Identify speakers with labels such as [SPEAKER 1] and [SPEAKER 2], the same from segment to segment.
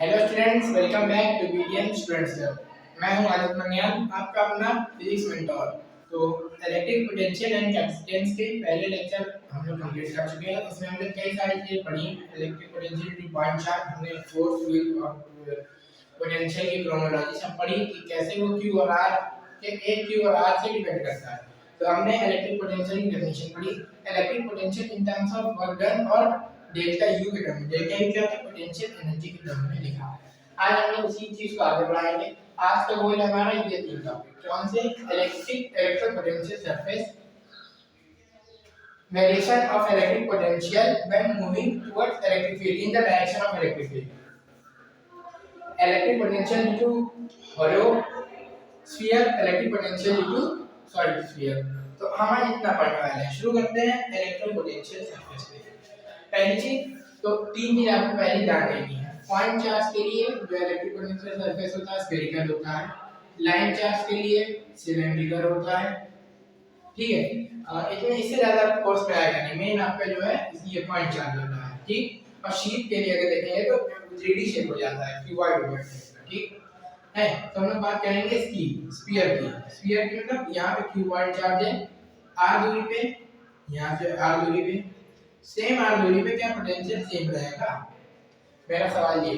[SPEAKER 1] Hello students, welcome back to BDM students club. मैं हूं आदित्य मनियाल, आपका अपना फिजिक्स मेंटोर। तो इलेक्ट्रिक पोटेंशियल एंड कैपेसिटेंस के पहले लेक्चर हम लोग कंप्लीट कर चुके हैं। उसमें हमने कई सारी चीजें पढ़ी। इलेक्ट्रिक पोटेंशियल की पॉइंट चार्ट, हमने फोर्स व्हील और पोटेंशियल की क्रोनोलॉजी सब पढ़ी कि कैसे वो क्यू और आर के एक क्यू और आर से डिपेंड करता है। तो हमने इलेक्ट्रिक पोटेंशियल की डेफिनेशन पढ़ी। Electric potential in terms of work done और डेल्टा यू के टर्म में। डेल्टा यू क्या होता है? पोटेंशियल एनर्जी के टर्म में लिखा है। आज हमने उसी चीज को आगे बढ़ाएंगे। आज का गोल है हमारा ये तीन टॉपिक। कौन से? Electric electric potential surface, variation of electric potential when moving towards electric field in the direction of electric field, electric potential due to hollow sphere, electric potential due to solid sphere। तो हमारा इतना पढ़ने वाले हैं। शुरू करते हैं electric potential surface पे। पहली चीज तो तीन चीज आपको पहले जान लेनी है। पॉइंट चार्ज के लिए जो इलेक्ट्रिक पोटेंशियल सरफेस होता है स्फेरिकल होता है। लाइन चार्ज के लिए सिलेंड्रिकल होता है। ठीक है, इसमें इससे ज्यादा कोर्स में आएगा नहीं। मेन आपका जो है ये पॉइंट चार्ज होता है। ठीक, और शीट के लिए अगर देखेंगे तो 3D शेप हो जाता है, क्यूबॉइड हो जाता है। ठीक है, तो हम लोग बात करेंगे इसकी स्फीयर की। स्फीयर की मतलब यहाँ पे क्यूबॉइड चार्ज है r दूरी पे, यहाँ से r दूरी पे, सेम r दूरी पे क्या पोटेंशियल सेम रहेगा? मेरा सवाल ये।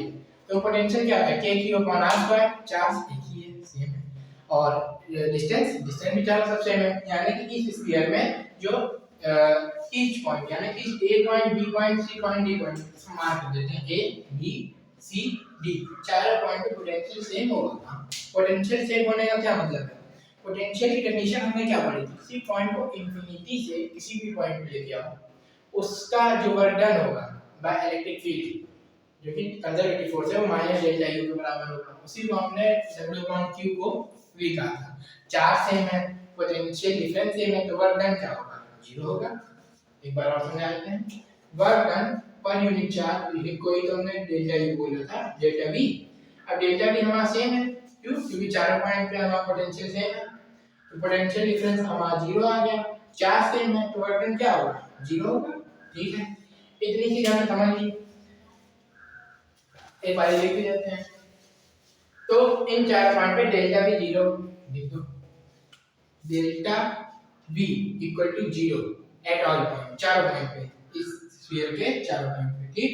[SPEAKER 1] तो पोटेंशियल क्या है? k q upon r square, charge एक ही है, सेम है। और डिस्टेंस भी चारों सब सेम है। यानी कि इस स्फीयर में जो ईच पॉइंट यानी कि a point, b point, c point, d point इसको मार्क कर देते हैं। a b c d चारों पॉइंट पे पोटेंशियल सेम होगा। पोटेंशियल सेम होने का क्या मतलब है? पोटेंशियल की कंडीशन हमने क्या पढ़ी थी? किसी पॉइंट को इंफिनिटी से किसी भी पॉइंट पे लेके आओ, उसका जो वर्क डन होगा बाय इलेक्ट्रिक फील्ड, जो कि कंजर्वेटिव फोर्स है, वो माइनस डेल्टा यू के बराबर होगा। उसी को हमने W/Q को V कहा था। चार्ज सेम है, पोटेंशियल डिफरेंस सेम है, तो वर्क डन क्या होगा? जीरो होगा। एक बार और समझा लेते हैं। Work done per unit charge, कोई तो हमने डेल्टा यू बोला था, डेल्टा V। अब डेल्टा V हमारा सेम है, क्यों? क्योंकि चारों पॉइंट पे हमारा पोटेंशियल सेम है, तो पोटेंशियल डिफरेंस हमारा जीरो आ गया। चार्ज सेम है तो वर्क डन क्या होगा? जीरो होगा। ठीक है, इतनी चीज हमने समझ ली। एक बार लिख देते हैं। तो इन चार पॉइंट पे डेल्टा V जीरो लिख दो। Delta V equal to zero at all point, चारों पॉइंट पे, इस स्फीयर के चारों पॉइंट पे। ठीक,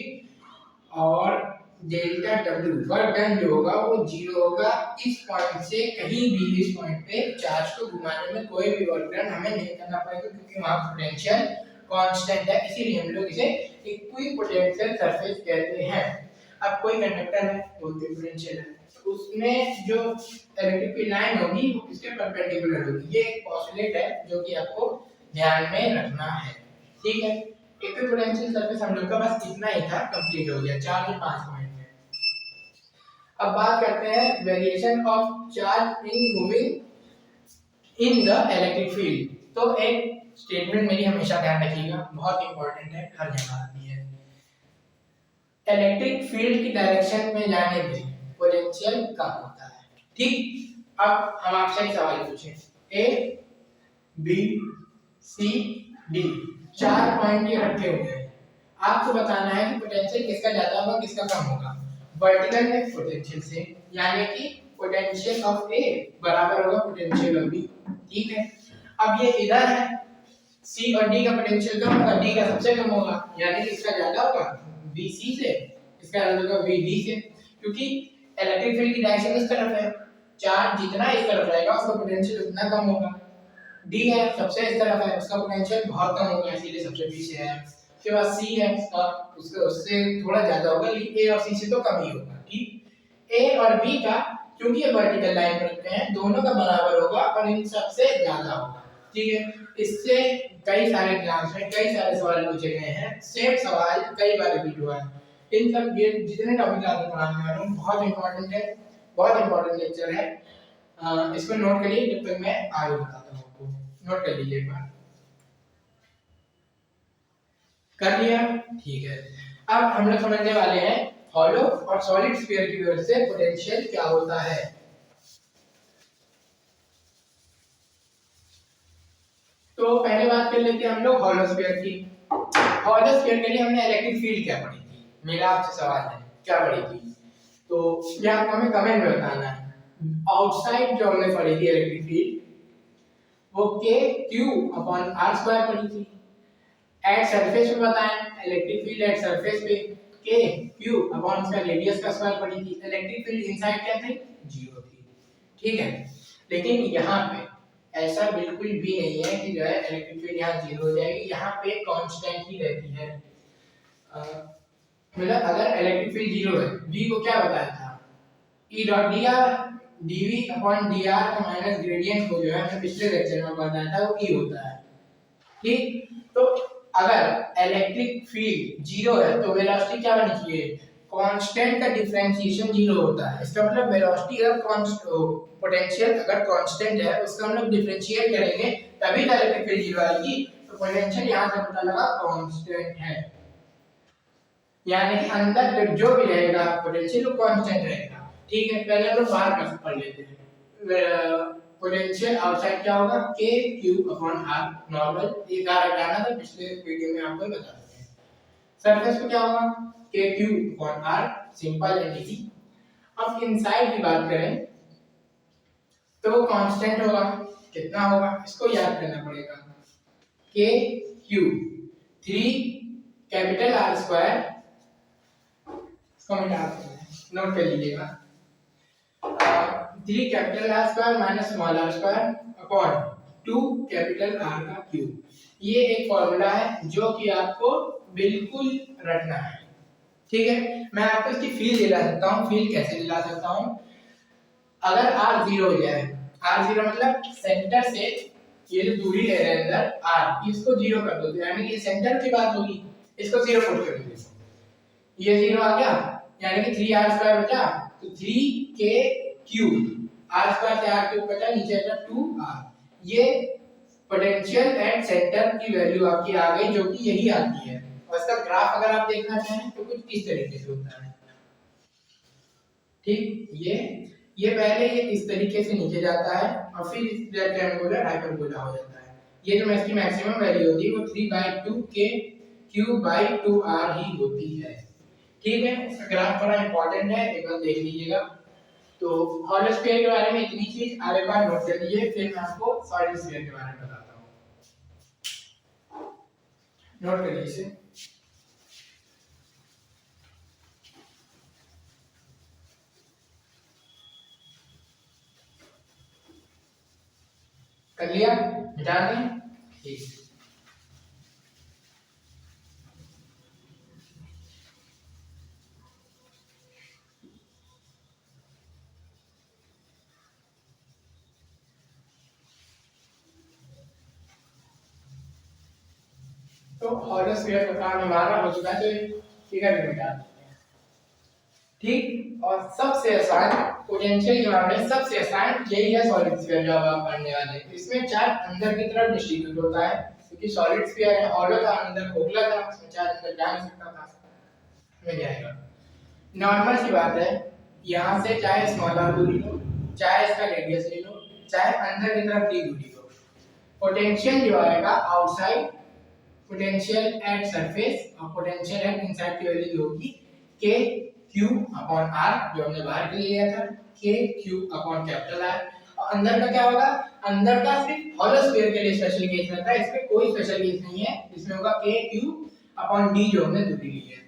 [SPEAKER 1] और डेल्टा W वर्क डन जो होगा वो जीरो होगा। इस पॉइंट से कहीं भी इस पॉइंट पे चार्ज को घुमाने में कोई भी वर्क डन हमें नहीं करना पड़ेगा, क्योंकि वहां पोटेंशियल कांस्टेंट है। इसीलिए हम लोग इसे इक्विपोटेंशियल सरफेस कहते हैं। अब कोई कंडक्टर है, वो डिफरेंशियल है, तो उसमें जो इलेक्ट्रिक फील्ड लाइन होगी वो किसके परपेंडिकुलर होगी? ये एक पोस्टुलेट है जो कि आपको ध्यान में रखना है। ठीक है, इक्विपोटेंशियल सरफेस हम लोग का बस इतना ही था, कंप्लीट हो गया 4 से 5 पॉइंट में। अब बात करते हैं variation of charge in moving in the electric field. तो एक स्टेटमेंट मेरी हमेशा ध्यान रखिएगा, बहुत इंपॉर्टेंट है, हर जगह आती है। इलेक्ट्रिक फील्ड की डायरेक्शन में जाने पे पोटेंशियल कम होता है। ठीक, अब हम आपसे एक सवाल पूछें। ए बी सी डी चार पॉइंट ये रखे हुए हैं, आपको बताना है कि पोटेंशियल किसका ज्यादा होगा, किसका कम होगा। वर्टिकल में पोटेंशियल से, यानी कि पोटेंशियल ऑफ ए बराबर होगा पोटेंशियल ऑफ बी। ठीक है, अब ये इधर है, सी और डी का पोटेंशियल कम होगा, डी का सबसे कम होगा, यानी कि इसका ज्यादा होगा BC से, इसका ज्यादा होगा VD से, क्योंकि इलेक्ट्रिक फील्ड की डायरेक्शन इस तरफ है। चार्ज जितना इस तरफ रहेगा उसका पोटेंशियल उतना कम होगा। D है, सबसे इस तरफ है, उसका पोटेंशियल बहुत कम होगा, इसीलिए सबसे पीछे है। उसके बाद C है, उसका उससे थोड़ा ज्यादा होगा, लेकिन A और C से तो कम ही होगा। ठीक, A और B का क्योंकि ये वर्टिकल लाइन पर रखते हैं, दोनों का बराबर होगा और इन सबसे ज्यादा होगा। ठीक है, इससे कई सारे एग्जाम्स में कई सारे सवाल पूछे गए हैं, सेम सवाल कई बार रिपीट हुआ है। इन सब ये जितने टॉपिक आपको पढ़ाने वाला हूँ बहुत इंपॉर्टेंट है, बहुत इंपॉर्टेंट लेक्चर है। इसको नोट करिए, जब तक मैं आगे बताता हूँ आपको। नोट कर लीजिए एक बार। कर लिया? ठीक है, अब हम लोग समझने वाले हैं हॉलो और सॉलिड स्फीयर की वजह से पोटेंशियल क्या होता है। तो पहले बात कर लेते हैं हम लोग हॉलो स्फीयर की। हॉलो स्फीयर के लिए हमने इलेक्ट्रिक फील्ड क्या पढ़ी थी? मेरा आपसे सवाल है, क्या पढ़ी थी? तो ये आपको हमें कमेंट में बताना है। आउटसाइड जो हमने पढ़ी थी इलेक्ट्रिक फील्ड वो के क्यू अपॉन आर स्क्वायर पढ़ी थी। एट सरफेस पे बताएं इलेक्ट्रिक फील्ड एट सरफेस पे के क्यू अपॉन इसका रेडियस का स्क्वायर पढ़ी थी। इलेक्ट्रिक फील्ड इनसाइड क्या थी, जीरो थी। ठीक है, लेकिन यहाँ पे ऐसा बिल्कुल भी नहीं है कि जो है इलेक्ट्रिक फील्ड यहाँ जीरो हो जाएगी, यहाँ पे कांस्टेंट ही रहती है। मतलब अगर इलेक्ट्रिक फील्ड जीरो है, v को क्या बताया था, E dot dr dv upon dr का माइनस ग्रेडियंट को जो है हमने पिछले लेक्चर में बताया था वो E होता है। ठीक, तो अगर इलेक्ट्रिक फील्ड जीरो है तो वेलोसिटी क्या होनी चाहिए, कांस्टेंट का डिफरेंशिएशन जीरो होता है। इसका मतलब वेलोसिटी अगर पोटेंशियल अगर कांस्टेंट है उसका हम लोग डिफरेंशिएट करेंगे तभी तो इलेक्ट्रिक फील्ड जीरो आएगी। तो पोटेंशियल यहां से पता लगा कांस्टेंट है, यानी अंदर जो भी रहेगा पोटेंशियल वो कांस्टेंट रहेगा। ठीक है, पहले हम लोग बाहर का पढ़ लेते हैं। पोटेंशियल आउटसाइड क्या होगा, k q upon r normal, ये गारा हटाना था पिछले वीडियो में आपको बता दिया। सरफेस पे क्या होगा, k q upon r, simple and easy. अब इनसाइड की बात करें तो वो कांस्टेंट होगा, कितना होगा इसको याद करना पड़ेगा, k q 3 capital R square, इसको मिटा देते नोट कर लीजिएगा, 3 capital R square minus small r square upon 2 capital R का क्यूब। ये एक फॉर्मूला है जो कि आपको बिल्कुल रटना है। ठीक है, मैं आपको इसकी फील्ड दिला सकता हूँ। फील्ड कैसे दिला सकता हूँ, अगर r जीरो हो जाए, r जीरो मतलब सेंटर से ये जो दूरी ले रहे हैं अंदर r, इसको जीरो कर दो, यानी कि सेंटर की बात होगी, इसको जीरो पुट कर दो, ये जीरो आ गया, यानी कि 3r स्क्वायर बचा, तो 3k क्यूब, r स्क्वायर से r क्यूब बचा, नीचे बचा 2r। ये पोटेंशियल एट सेंटर की वैल्यू आपकी आ गई जो कि यही आती है। और इसका ग्राफ अगर आप देखना चाहें तो कुछ इस तरीके से होता है। ठीक, ये पहले ये इस तरीके से नीचे जाता है और फिर इस रेक्टेंगुलर हाइपरबोला हो जाता है। ये जो इसकी मैक्सिमम वैल्यू होती है वो 3/2k क्यूब बाई 2r ही होती है। ठीक है, इसका ग्राफ बड़ा इंपॉर्टेंट है, एक बार देख लीजिएगा। तो हॉलो स्फीयर के बारे में इतनी चीज आगे बार नोट कर लीजिए, फिर मैं आपको सॉलिड स्फीयर के बारे में बताता हूं। नोट कर लीजिए, कर लिया, मिटा दें। ठीक, तो हॉलो स्फीयर का काम हमारा हो चुका है, तो फिगर भी मिटा देते हैं। ठीक, और सबसे आसान पोटेंशियल के मामले में सबसे आसान यही है सॉलिड स्फीयर जो आप पढ़ने वाले हैं। इसमें चार्ज अंदर की तरफ डिस्ट्रीब्यूट होता है, क्योंकि सॉलिड स्फीयर है, हॉलो था, अंदर खोखला था, उसमें चार्ज अंदर जा नहीं सकता था, मिल जाएगा। नॉर्मल सी बात है, यहाँ से चाहे स्मॉल r दूरी लो, चाहे इसका रेडियस ले लो, चाहे अंदर की तरफ d दूरी लो, पोटेंशियल जो आएगा आउटसाइड, पोटेंशियल एट सरफेस और पोटेंशियल एट इनसाइड की वैल्यू होगी k q अपॉन r, जो हमने बाहर के लिए लिया था, k q upon capital R। और अंदर का क्या होगा, अंदर का सिर्फ हॉलो स्फीयर के लिए स्पेशल केस रहता है, इसमें कोई स्पेशल केस नहीं है, इसमें होगा k q अपॉन d जो हमने दूरी ली है।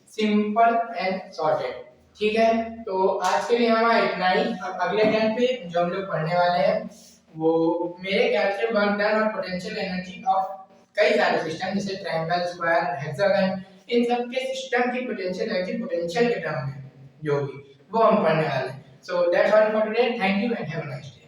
[SPEAKER 1] Simple and sorted. ठीक है, तो आज के लिए हमारा इतना ही। अब अगले टाइम पे जो हम लोग पढ़ने वाले हैं वो मेरे ख्याल से वर्क डन और पोटेंशियल एनर्जी ऑफ कई सारे सिस्टम जैसे ट्रायंगल, स्क्वायर, हेक्सागन, इन सब के सिस्टम की पोटेंशियल एनर्जी पोटेंशियल के टर्म में जो होगी वो हम पढ़ने वाले हैं। So that's all for today, thank you and have a nice day.